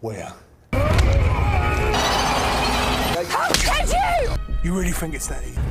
Where? How could you? You really think it's that easy?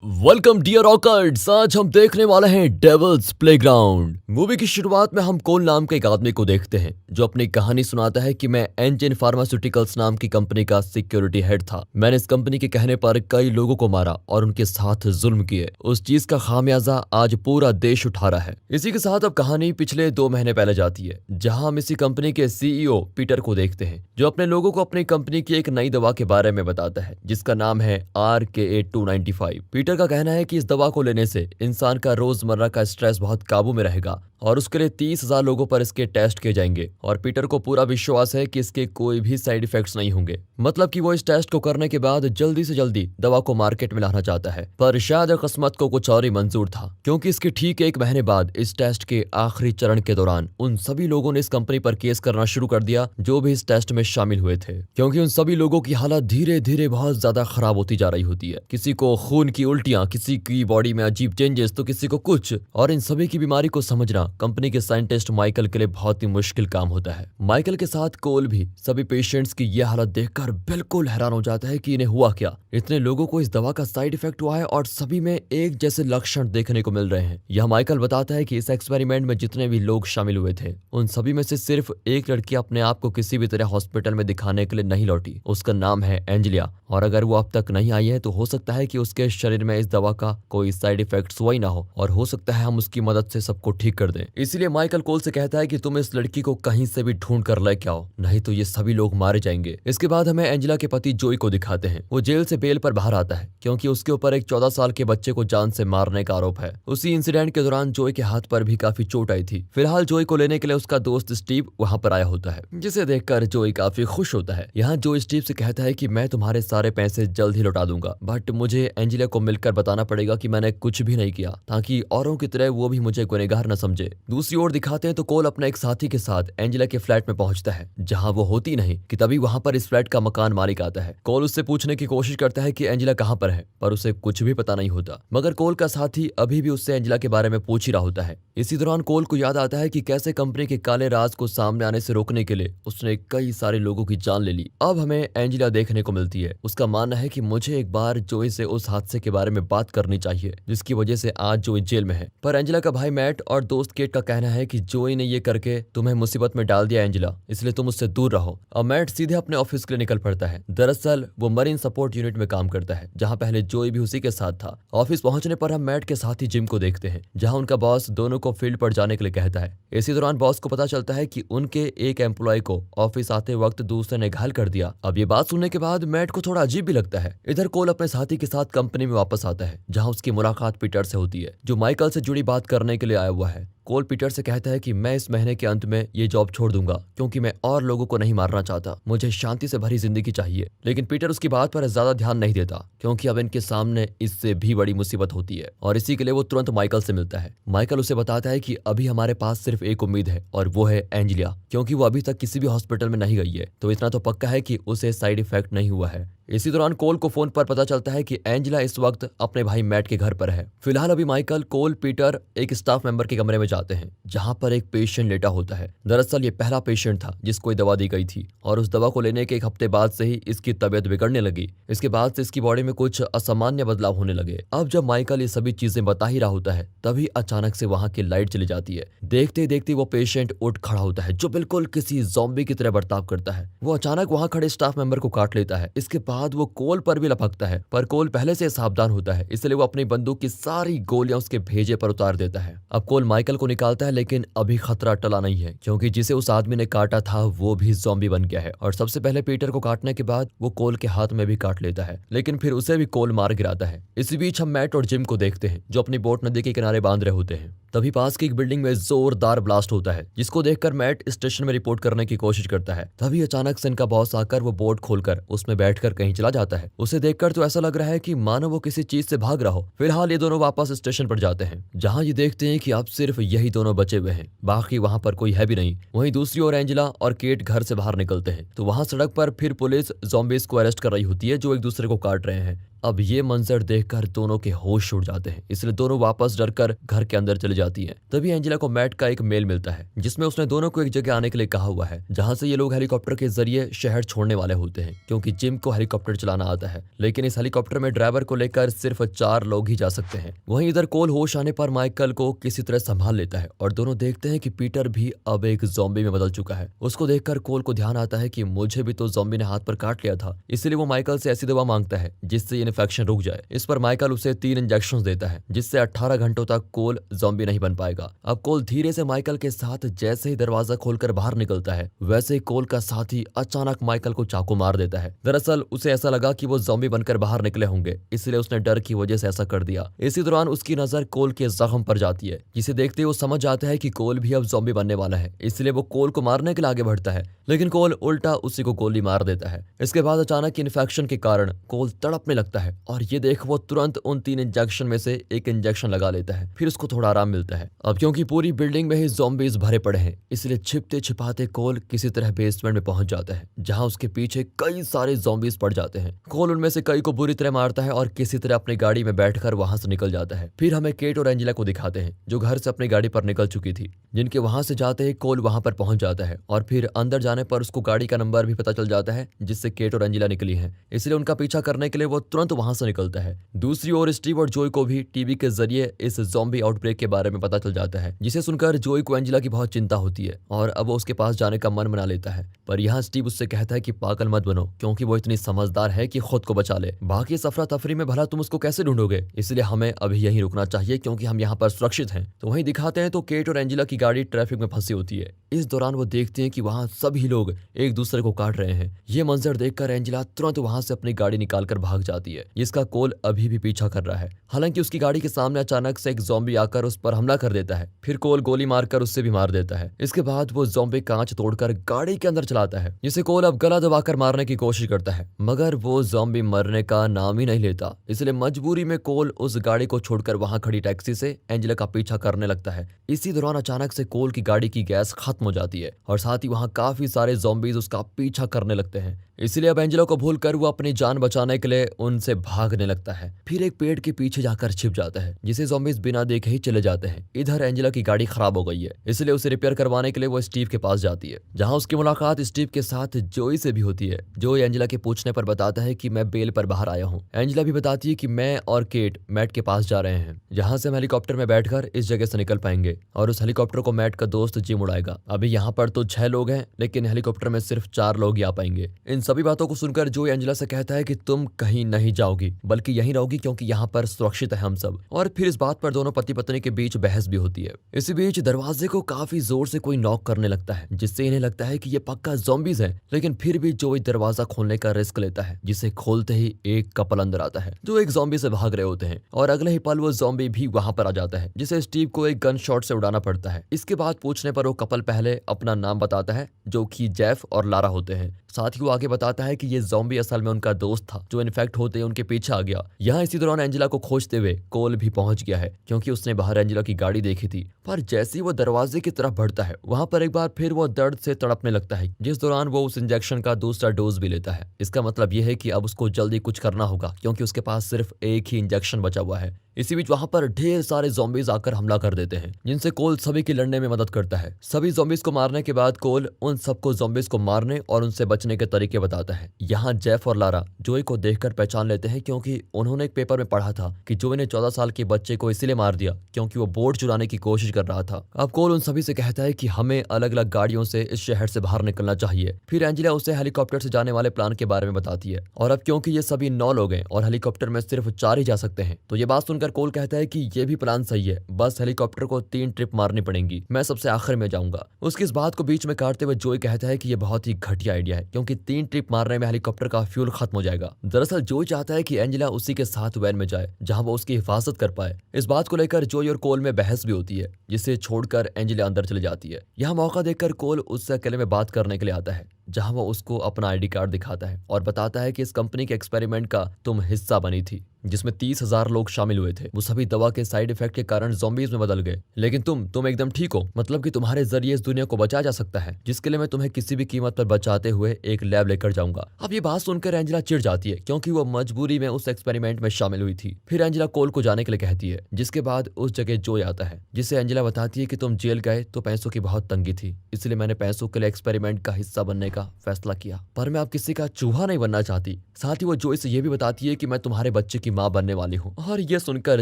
Welcome dear awkwards. आज हम देखने वाले हैं डेविल्स प्लेग्राउंड। मूवी की शुरुआत में हम कोल नाम के एक आदमी को देखते हैं जो अपनी कहानी सुनाता है कि मैं एंजिन फार्मास्यूटिकल्स नाम की कंपनी का सिक्योरिटी हेड था। मैंने इस कंपनी के कहने पर कई लोगों को मारा और उनके साथ जुल्म किए। उस चीज का खामियाजा आज पूरा देश उठा रहा है। इसी के साथ अब कहानी पिछले 2 महीने पहले जाती है, जहां हम इसी कंपनी के सीईओ पीटर को देखते हैं जो अपने लोगों को अपनी कंपनी की एक नई दवा के बारे में बताता है जिसका नाम है RKA-295। पीटर का कहना है कि इस दवा को लेने से इंसान का रोजमर्रा का स्ट्रेस बहुत काबू में रहेगा और उसके लिए 30,000 लोगों पर इसके टेस्ट किए जाएंगे और पीटर को पूरा विश्वास है कि इसके कोई भी साइड इफेक्ट्स नहीं होंगे। मतलब कि वो इस टेस्ट को करने के बाद जल्दी से जल्दी दवा को मार्केट में लाना चाहता है, पर शायद किस्मत को कुछ और ही मंजूर था, क्योंकि इसके ठीक 1 महीने बाद इस टेस्ट के आखिरी चरण के दौरान उन सभी लोगों ने इस कंपनी पर केस करना शुरू कर दिया जो भी इस टेस्ट में शामिल हुए थे, क्योंकि उन सभी लोगों की हालत धीरे धीरे बहुत ज्यादा खराब होती जा रही होती है। किसी को खून की उल्टियां, किसी की बॉडी में अजीब चेंजेस, तो किसी को कुछ। और इन सभी की बीमारी को समझना कंपनी के साइंटिस्ट माइकल के लिए बहुत ही मुश्किल काम होता है। माइकल के साथ कोल भी सभी पेशेंट्स की यह हालत देखकर बिल्कुल हैरान हो जाता है कि इन्हें हुआ क्या। इतने लोगों को इस दवा का साइड इफेक्ट हुआ है और सभी में एक जैसे लक्षण देखने को मिल रहे हैं। यह माइकल बताता है कि इस एक्सपेरिमेंट में जितने भी लोग शामिल हुए थे उन सभी में से सिर्फ एक लड़की अपने आप को किसी भी तरह हॉस्पिटल में दिखाने के लिए नहीं लौटी। उसका नाम है एंजेलिया, और अगर वो अब तक नहीं आई है तो हो सकता है कि उसके शरीर में इस दवा का कोई साइड इफेक्ट्स हुआ ही ना हो, और हो सकता है हम उसकी मदद से सबको ठीक कर दें। इसीलिए माइकल कोल से कहता है कि तुम इस लड़की को कहीं से भी ढूंढ कर लेके आओ, नहीं तो ये सभी लोग मारे जाएंगे। इसके बाद हमें एंजेला के पति जोई को दिखाते हैं। वो जेल से बेल पर बाहर आता है क्योंकि उसके ऊपर एक 14 साल के बच्चे को जान से मारने का आरोप है। उसी इंसिडेंट के दौरान जोई के हाथ पर भी काफी चोट आई थी। फिलहाल जोई को लेने के लिए उसका दोस्त स्टीव वहां पर आया होता है, जिसे देखकर जोई काफी खुश होता है। यहाँ जोई स्टीव से कहता है कि मैं तुम्हारे सारे पैसे जल्द ही लौटा दूंगा, बट मुझे एंजेला को मिलकर बताना पड़ेगा कि मैंने कुछ भी नहीं किया, ताकि औरों की तरह वो भी मुझे गुनहगार न समझे। दूसरी ओर दिखाते हैं तो कोल अपने एक साथी के साथ एंजेला के फ्लैट में पहुंचता है, जहां वो होती नहीं कि तभी वहां पर इस फ्लैट का मकान मालिक आता है। कोल उससे पूछने की कोशिश करता है कि एंजेला कहां पर है, पर उसे कुछ भी पता नहीं होता। मगर कोल का साथी अभी भी उससे एंजेला के बारे में पूछ ही रहा होता है। इसी दौरान कोल को याद आता है कि कैसे कंपनी के काले राज को सामने आने से रोकने के लिए उसने कई सारे लोगों की जान ले ली। अब हमें एंजेला देखने को मिलती है। उसका मानना है कि मुझे एक बार जोई से उस हादसे के बारे में बात करनी चाहिए जिसकी वजह से आज जोई जेल में है, पर एंजेला का भाई मैट और दोस्त केट का कहना है कि जोई ने ये करके तुम्हें मुसीबत में डाल दिया एंजेला, इसलिए तुम उससे दूर रहो। अब मैट सीधे अपने ऑफिस के लिए निकल पड़ता है। दरअसल वो मरीन सपोर्ट यूनिट में काम करता है, जहां पहले जोई भी उसी के साथ था। ऑफिस पहुंचने पर हम मैट के साथ ही जिम को देखते हैं, जहां उनका बॉस दोनों को फील्ड पर जाने के लिए कहता है। इसी दौरान बॉस को पता चलता है कि उनके एक एम्प्लॉय को ऑफिस आते वक्त दूसरे ने घायल कर दिया। अब ये बात सुनने के बाद मैट को थोड़ा अजीब भी लगता है। इधर कोल अपने साथी के साथ कंपनी में वापस आता है, जहां उसकी मुलाकात पीटर से होती है, जो माइकल से जुड़ी बात करने के लिए आया हुआ है। कोल पीटर से कहता है कि मैं इस महीने के अंत में ये जॉब छोड़ दूंगा क्योंकि मैं और लोगों को नहीं मारना चाहता, मुझे शांति से भरी जिंदगी चाहिए। लेकिन पीटर उसकी बात पर ज्यादा ध्यान नहीं देता क्योंकि अब इनके सामने इससे भी बड़ी मुसीबत होती है, और इसी के लिए वो तुरंत माइकल से मिलता है। माइकल उसे बताता है कि अभी हमारे पास सिर्फ एक उम्मीद है और वो है एंजेलिया, क्योंकि वो अभी तक किसी भी हॉस्पिटल में नहीं गई है, तो इतना तो पक्का है कि उसे साइड इफेक्ट नहीं हुआ है। इसी दौरान कोल को फोन पर पता चलता है कि एंजेला इस वक्त अपने भाई मैट के घर पर है। फिलहाल अभी माइकल, कोल, पीटर एक स्टाफ मेंबर के कमरे में जाते हैं, जहां पर एक पेशेंट लेटा होता है। दरअसल ये पहला पेशेंट था जिसको दवा दी गई थी, और उस दवा को लेने के 1 हफ्ते बाद से ही इसकी तबीयत बिगड़ने लगी। इसके बाद से इसकी बॉडी में कुछ असामान्य बदलाव होने लगे। अब जब माइकल ये सभी चीजें बता ही रहा होता है, तभी अचानक से वहां की लाइट चली जाती है। देखते देखते वो पेशेंट उठ खड़ा होता है, जो बिल्कुल किसी ज़ॉम्बी की तरह बर्ताव करता है। वो अचानक वहां खड़े स्टाफ मेंबर को काट लेता है। इसके बाद वो कोल पर भी लपकता है, पर कोल पहले से सावधान होता है, इसलिए वो अपनी बंदूक की सारी गोलियां उसके भेजे पर उतार देता है। अब कोल माइकल को निकालता है, लेकिन अभी खतरा टला नहीं है, क्योंकि जिसे उस आदमी ने काटा था वो भी ज़ॉम्बी बन गया है। और सबसे पहले पीटर को काटने के बाद वो कोल के हाथ में भी काट लेता है, लेकिन फिर उसे भी कोल मार गिराता है। इसी बीच हम मैट और जिम को देखते हैं, जो अपनी बोट नदी के किनारे बांध रहे होते हैं। तभी पास की एक बिल्डिंग में जोरदार ब्लास्ट होता है, जिसको देखकर मैट स्टेशन में रिपोर्ट करने की कोशिश करता है। तभी अचानक से इनका बॉस आकर वो बोट खोलकर उसमें बैठकर कहीं चला जाता है। उसे देखकर तो ऐसा लग रहा है कि मानो वो किसी चीज से भाग रहा हो। फिलहाल ये दोनों वापस स्टेशन पर जाते हैं, जहां ये देखते हैं कि अब सिर्फ यही दोनों बचे हुए हैं, बाकी वहां पर कोई है भी नहीं। वहीं दूसरी ओर एंजेला और केट घर से बाहर निकलते हैं, तो वहां सड़क पर फिर पुलिस ज़ॉम्बीज को अरेस्ट कर रही होती है जो एक दूसरे को काट रहे हैं। अब ये मंजर देखकर दोनों के होश उड़ जाते हैं, इसलिए दोनों वापस डरकर घर के अंदर चली जाती हैं। तभी एंजेला को मैट का एक मेल मिलता है जिसमें उसने दोनों को एक जगह आने के लिए कहा हुआ है जहां से ये लोग हेलीकॉप्टर के जरिए शहर छोड़ने वाले होते हैं, क्योंकि जिम को हेलीकॉप्टर चलाना आता है, लेकिन इस हेलीकॉप्टर में ड्राइवर को लेकर सिर्फ 4 लोग ही जा सकते हैं। वहीं इधर कोल होश आने पर माइकल को किसी तरह संभाल लेता है और दोनों देखते हैं कि पीटर भी अब एक ज़ॉम्बी में बदल चुका है। उसको देखकर कोल को ध्यान आता है कि मुझे भी तो ज़ॉम्बी ने हाथ पर काट लिया था, इसलिए वो माइकल से ऐसी दवा मांगता है जिससे ये इन्फेक्शन रुक जाए। इस पर माइकल उसे 3 इंजेक्शन देता है जिससे 18 घंटों तक कोल ज़ॉम्बी नहीं बन पाएगा। अब कोल धीरे से माइकल के साथ जैसे ही दरवाजा खोलकर बाहर निकलता है, वैसे ही कोल का साथी अचानक माइकल को चाकू मार देता है। दरअसल उसे ऐसा लगा कि वो ज़ॉम्बी बनकर बाहर निकले होंगे, इसलिए उसने डर की वजह से ऐसा कर दिया। इसी दौरान उसकी नजर कोल के जख्म पर जाती है, जिसे देखते ही वो समझ जाता है कि कोल भी अब ज़ॉम्बी बनने वाला है, इसलिए वो कोल को मारने के लिए आगे बढ़ता है, लेकिन कोल उल्टा उसी को गोली मार देता है। इसके बाद अचानक इन्फेक्शन के कारण कोल तड़पने लगता है और ये देख वो तुरंत उन 3 इंजेक्शन में से एक इंजेक्शन लगा लेता है। फिर उसको थोड़ा आराम मिलता है। अब क्योंकि पूरी बिल्डिंग में ही ज़ॉम्बीज भरे पड़े हैं, इसलिए छिपते छिपाते कोल किसी तरह बेसमेंट में पहुंच जाता है, जहां उसके पीछे कई सारे ज़ॉम्बीज पड़ जाते हैं। कोल उनमें से कई को बुरी तरह मारता है और किसी तरह अपनी गाड़ी में बैठकर वहां से निकल जाता है। फिर हमें केट और एंजेला को दिखाते हैं जो घर से अपनी गाड़ी पर निकल चुकी थी, जिनके वहां से जाते ही कोल वहां पर पहुंच जाता है और फिर अंदर जाने पर उसको गाड़ी का नंबर भी पता चल जाता है जिससे केट और एंजेला निकली हैं, इसलिए उनका पीछा करने के लिए वो तुरंत वहां से निकलता है। दूसरी ओर स्टीव और जोई को भी टीवी के जरिए इस ज़ॉम्बी आउटब्रेक के बारे में पता चल जाता है, जिसे सुनकर जोई को एंजेला की बहुत चिंता होती है और अब वो उसके पास जाने का मन बना लेता है। पर यहाँ स्टीव उससे कहता है कि पागल मत बनो, क्योंकि वो इतनी समझदार है कि खुद को बचा ले। बाकी सफरा तफरी में भला तुम उसको कैसे ढूंढोगे, इसलिए हमें अभी यहीं रुकना चाहिए क्योंकि हम यहाँ पर सुरक्षित हैं। तो वहीं दिखाते हैं तो केट और एंजेला की गाड़ी ट्रैफिक में फंसी होती है। इस दौरान वो देखते हैं कि वहाँ सभी लोग एक दूसरे को काट रहे हैं। ये मंजर देखकर एंजेला तुरंत वहां से अपनी गाड़ी निकालकर भाग जाती है, जिसका कोल अभी भी पीछा कर रहा है। हालांकि उसकी गाड़ी के सामने अचानक से एक ज़ॉम्बी आकर उस पर हमला कर देता है, फिर कोल गोली मारकर उससे भी मार देता है। इसके बाद वो ज़ॉम्बी कांच तोड़कर गाड़ी के अंदर चलाता है, जिसे कोल अब गला दबाकर मारने की कोशिश करता है, मगर वो ज़ॉम्बी मरने का नाम ही नहीं लेता। इसलिए मजबूरी में कोल उस गाड़ी को छोड़कर वहां खड़ी टैक्सी से एंजेला का पीछा करने लगता है। इसी दौरान अचानक से कोल की गाड़ी की गैस खत्म हो जाती है और साथ ही वहां काफी सारे ज़ॉम्बीज उसका पीछा करने लगते हैं। इसलिए अब एंजेला को भूलकर वो अपनी जान बचाने के लिए उनसे भागने लगता है, फिर एक पेड़ के पीछे जाकर छिप जाता है, जिसे ज़ॉम्बीज बिना देखे ही चले जाते हैं। इधर एंजेला की गाड़ी खराब हो गई है, इसलिए उसे रिपेयर करवाने के लिए वो स्टीव के पास जाती है, जहां उसकी मुलाकात स्टीव के साथ जोई से भी होती है। जोई एंजेला के पूछने पर बताता है कि मैं बेल पर बाहर आया हूँ। एंजेला भी बताती है कि मैं और केट मैट के पास जा रहे हैं, जहाँ से हम हेलीकॉप्टर में बैठकर इस जगह से निकल पाएंगे और उस हेलीकॉप्टर को मैट का दोस्त जिम उड़ाएगा। अभी यहाँ पर तो 6 लोग हैं, लेकिन हेलीकॉप्टर में सिर्फ 4 लोग ही आ पाएंगे। इन सभी बातों को सुनकर जोई एंजेला से कहता है कि तुम कहीं नहीं जाओगी, बल्कि यहीं रहोगी क्योंकि यहाँ पर सुरक्षित है हम सब। और फिर इस बात पर दोनों पति पत्नी के बीच बहस भी होती है। इसी बीच दरवाजे को काफी जोर से कोई नॉक करने लगता है, जिससे इन्हें लगता है कि ये पक्का ज़ॉम्बीज है, लेकिन फिर भी जोई दरवाजा खोलने का रिस्क लेता है, जिसे खोलते ही एक कपल अंदर आता है जो एक ज़ॉम्बी से भाग रहे होते हैं और अगले ही पल वो ज़ॉम्बी भी वहां पर आ जाता है, जिसे स्टीव को एक गन शॉट से उड़ाना पड़ता है। इसके बाद पूछने पर वो कपल पहले अपना नाम बताता है, जो कि जेफ और लारा होते हैं। साथ ही वो आगे बताता है कि ये ज़ॉम्बी असल में उनका दोस्त था जो इन्फेक्ट होते ही उनके पीछे आ गया। यहाँ इसी दौरान एंजेला को खोजते हुए कोल भी पहुंच गया है, क्योंकि उसने बाहर एंजेला की गाड़ी देखी थी। पर जैसे ही वो दरवाजे की तरफ बढ़ता है, वहां पर एक बार फिर वो दर्द से तड़पने लगता है, जिस दौरान वो उस इंजेक्शन का दूसरा डोज भी लेता है। इसका मतलब यह है कि अब उसको जल्दी कुछ करना होगा, क्योंकि उसके पास सिर्फ एक ही इंजेक्शन बचा हुआ है। इसी बीच वहां पर ढेर सारे ज़ॉम्बीज आकर हमला कर देते हैं, जिनसे कोल सभी की लड़ने में मदद करता है। सभी ज़ॉम्बीज को मारने के बाद कोल उन सबको ज़ॉम्बीज को मारने और उनसे बचने के तरीके बताता है। यहाँ जेफ और लारा जोई को देखकर पहचान लेते हैं, क्योंकि उन्होंने एक पेपर में पढ़ा था कि जोई ने 14 साल के बच्चे को इसलिए मार दिया क्योंकि वो बोर्ड चुराने की कोशिश कर रहा था। अब कोल उन सभी से कहता है कि हमें अलग अलग गाड़ियों से इस शहर से बाहर निकलना चाहिए। फिर एंजेला उसे हेलीकॉप्टर से जाने वाले प्लान के बारे में बताती है, और अब क्योंकि ये सभी 9 लोग हैं और हेलीकॉप्टर में सिर्फ 4 ही जा सकते हैं, तो ये बात सुनकर कोल कहता है कि ये भी प्लान सही है, बस हेलीकॉप्टर को 3 ट्रिप मारनी पड़ेंगी, मैं सबसे आखिर में जाऊंगा। उसकी इस बात को बीच में काटते हुए जोई कहता है कि ये बहुत ही घटिया आइडिया है, क्योंकि 3 ट्रिप मारने में हेलीकॉप्टर का फ्यूल खत्म हो जाएगा। दरअसल जोई चाहता है कि एंजेला उसी के साथ वैन में जाए, जहां वो उसकी हिफाजत कर पाए। इस बात को लेकर जोई और कोल में बहस भी होती है, जिसे छोड़कर एंजेला अंदर चली जाती है। यहाँ मौका देखकर कोल उससे अकेले में बात करने के लिए आता है, जहां वो उसको अपना आईडी कार्ड दिखाता है और बताता है कि इस कंपनी के एक्सपेरिमेंट का तुम हिस्सा बनी थी। जिसमें 30,000 लोग शामिल हुए थे। वो सभी दवा के साइड इफेक्ट के कारण ज़ॉम्बीज में बदल गए। लेकिन तुम एकदम ठीक हो, मतलब कि तुम्हारे जरिए इस दुनिया को बचाया जा सकता है, जिसके लिए मैं तुम्हें किसी भी कीमत पर बचाते हुए एक लैब लेकर जाऊंगा। अब ये बात सुनकर एंजेला चिढ़ जाती है, क्योंकि वो मजबूरी में उस एक्सपेरिमेंट में शामिल हुई थी। फिर एंजेला कोल को जाने के लिए कहती है, जिसके बाद उस जगह जोय आता है, जिसे एंजेला बताती है कि तुम जेल गए तो पैसों की बहुत तंगी थी, इसलिए मैंने पैसों के लिए एक्सपेरिमेंट का हिस्सा बनने का फैसला किया, पर मैं अब किसी का चूहा नहीं बनना चाहती। साथ ही वो जोई से ये भी बताती है कि मैं तुम्हारे बच्चे की माँ बनने वाली हूँ। और ये सुनकर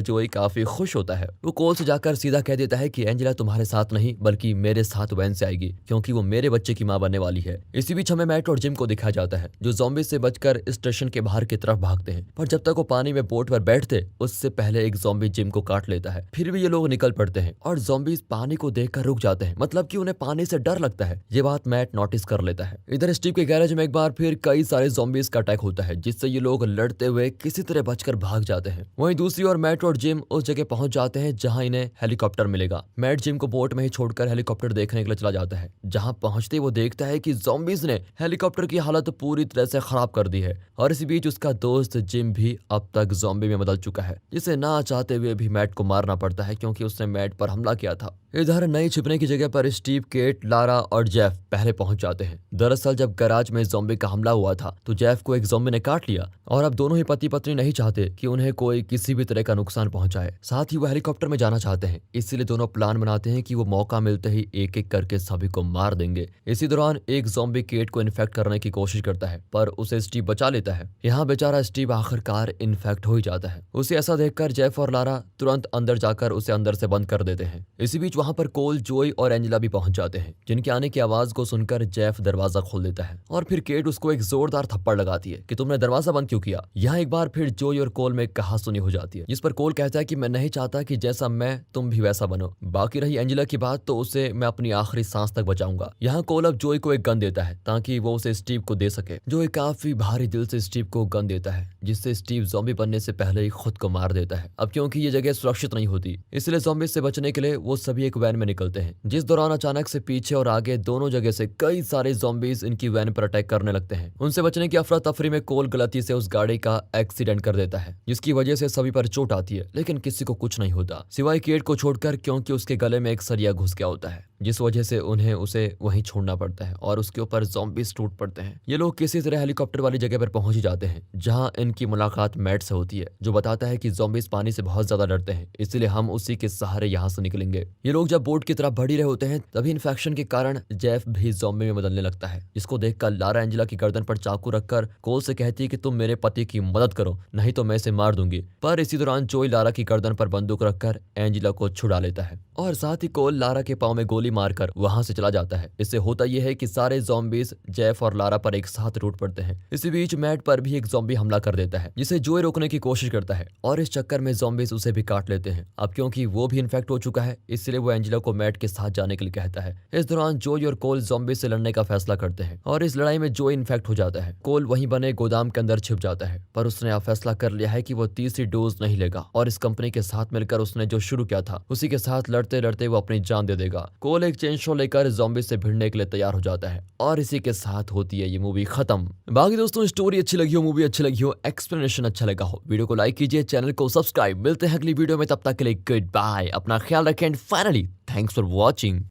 जोई काफी खुश होता है। वो कोल से जाकर सीधा कह देता है कि एंजेला तुम्हारे साथ नहीं बल्कि मेरे साथ वैन से आएगी, क्योंकि वो मेरे बच्चे की माँ बनने वाली है। इसी बीच हमें मैट और जिम को दिखाया जाता है, जो ज़ॉम्बी से बचकर स्टेशन के बाहर की तरफ भागते हैं। पर जब तक वो पानी में बोट पर बैठते उससे पहले एक ज़ॉम्बी जिम को काट लेता है। फिर भी ये लोग निकल पड़ते हैं और ज़ॉम्बीज पानी को देखकर रुक जाते हैं, मतलब कि उन्हें पानी से डर लगता है। ये बात मैट नोटिस कर लेता है। इधर स्टीव के गैरेज में एक बार फिर कई सारे ज़ॉम्बीज का अटैक होता है, जिससे ये लोग लड़ते हुए किसी तरह बचकर भाग जाते हैं। वहीं दूसरी ओर मैट और जिम उस जगह पहुंच जाते हैं जहां इन्हें हेलीकॉप्टर मिलेगा। मैट जिम को बोट में ही छोड़कर हेलीकॉप्टर देखने के लिए चला जाता है। जहां पहुंचते ही वो देखता है कि ज़ॉम्बीज ने हेलीकॉप्टर की हालत पूरी तरह से खराब कर दी है। और इसी बीच उसका दोस्त जिम भी अब तक ज़ॉम्बी में बदल चुका है, जिसे ना चाहते हुए भी मैट को मारना पड़ता है, क्योंकि उसने मैट पर हमला किया था। इधर नई छिपने की जगह पर स्टीव, केट, लारा और जेफ पहले पहुंच जाते हैं। दरअसल जब गैराज में ज़ॉम्बी का हमला हुआ था तो जेफ को एक ज़ॉम्बी ने काट लिया, और अब दोनों ही पति पत्नी नहीं चाहते कि उन्हें कोई किसी भी तरह का नुकसान पहुंचाए। साथ ही वो हेलीकॉप्टर में जाना चाहते हैं, इसीलिए दोनों प्लान बनाते हैं कि वो मौका मिलते ही एक एक करके सभी को मार देंगे। इसी दौरान एक ज़ॉम्बी केट को इन्फेक्ट करने की कोशिश करता है, पर उसे स्टीव बचा लेता है। यहाँ बेचारा स्टीव आखिरकार इन्फेक्ट हो ही जाता है। उसे ऐसा देखकर जेफ और लारा तुरंत अंदर जाकर उसे अंदर से बंद कर देते हैं। इसी बीच वहां पर कोल, जोई और एंजेला भी पहुंच जाते हैं, जिनके आने की आवाज को सुनकर जेफ दरवाजा खोल देता है और फिर केट उसको एक जोरदार थप्पड़ लगाती है कि तुमने दरवाजा बंद क्यों किया। यहाँ एक बार फिर जोई और कोल में कहासुनी हो जाती है, जिस पर कोल कहता है कि मैं नहीं चाहता कि जैसा मैं तुम भी वैसा बनो। बाकी रही एंजेला की बात तो उसे मैं अपनी आखिरी सांस तक बचाऊंगा। यहाँ कोल अब जोई को एक गन देता है ताकि वो उसे स्टीव को दे सके। जोई काफी भारी दिल से स्टीव को गन देता है, जिससे स्टीव ज़ॉम्बी बनने से पहले ही खुद को मार देता है। अब क्योंकि ये जगह सुरक्षित नहीं होती, इसलिए ज़ॉम्बी से बचने के लिए वो सभी एक वैन में निकलते हैं, जिस दौरान अचानक से पीछे और आगे दोनों जगह से कई सारे ज़ॉम्बीज इनकी वैन पर अटैक करने लगते हैं। उनसे बचने की अफरा तफरी में कोल गलती से उस गाड़ी का एक्सीडेंट कर देता है, जिसकी वजह से सभी पर चोट आती है, लेकिन किसी को कुछ नहीं होता सिवाय केट को छोड़कर, क्योंकि उसके गले में एक सरिया घुस गया होता है, जिस वजह से उन्हें उसे वहीं छोड़ना पड़ता है और उसके ऊपर ज़ॉम्बीज टूट पड़ते हैं। ये लोग किसी तरह हेलीकॉप्टर वाली जगह पर पहुंच ही जाते हैं, जहां इनकी मुलाकात मैट से होती है, जो बताता है कि ज़ॉम्बीज पानी से बहुत ज्यादा डरते हैं, इसलिए हम उसी के सहारे यहाँ से निकलेंगे। ये लोग जब बोट की तरफ बढ़ ही रहे होते हैं, तभी इन्फेक्शन के कारण जेफ भी ज़ॉम्बी में बदलने लगता है, जिसको देखकर लारा एंजेला की गर्दन पर चाकू रखकर कोल से कहती है कि तुम मेरे पति की मदद करो, नहीं तो मैं इसे मार दूंगी। पर इसी दौरान जोई लारा की गर्दन पर बंदूक रखकर एंजेला को छुड़ा लेता है और साथ ही कोल लारा के पांव में गोली मारकर वहां से चला जाता है। इससे होता यह है कि सारे ज़ॉम्बीज जेफ और लारा पर एक साथ टूट पड़ते हैं। इसी बीच मैट पर भी एक ज़ॉम्बी हमला कर देता है, जिसे जोई रोकने की कोशिश करता है और इस चक्कर में ज़ॉम्बीज उसे भी काट लेते हैं। अब क्योंकि वो भी इन्फेक्ट हो चुका है, इसलिए वो एंजेला को मैट के साथ जाने के लिए कहता है। इस दौरान जोई और कोल ज़ॉम्बी से लड़ने का फैसला करते हैं और इस लड़ाई में जोई इन्फेक्ट हो जाता है। कोल वहीं बने गोदाम के अंदर छिप जाता है, पर उसने अब फैसला कर लिया है कि वो तीसरी डोज नहीं लेगा और इस कंपनी के साथ मिलकर उसने जो शुरू किया था उसी के साथ लड़ते लड़ते वो अपनी जान दे देगा। कोल एक चेन शो लेकर ज़ॉम्बी से भिड़ने के लिए तैयार हो जाता है और इसी के साथ होती है ये मूवी खत्म। बाकी दोस्तों, स्टोरी अच्छी लगी हो, मूवी अच्छी लगी हो, एक्सप्लेनेशन अच्छा लगा हो, वीडियो को लाइक कीजिए, चैनल को सब्सक्राइब। मिलते हैं अगली वीडियो में, तब तक के लिए गुड बाय, अपना ख्याल रखें and finally thanks for watching.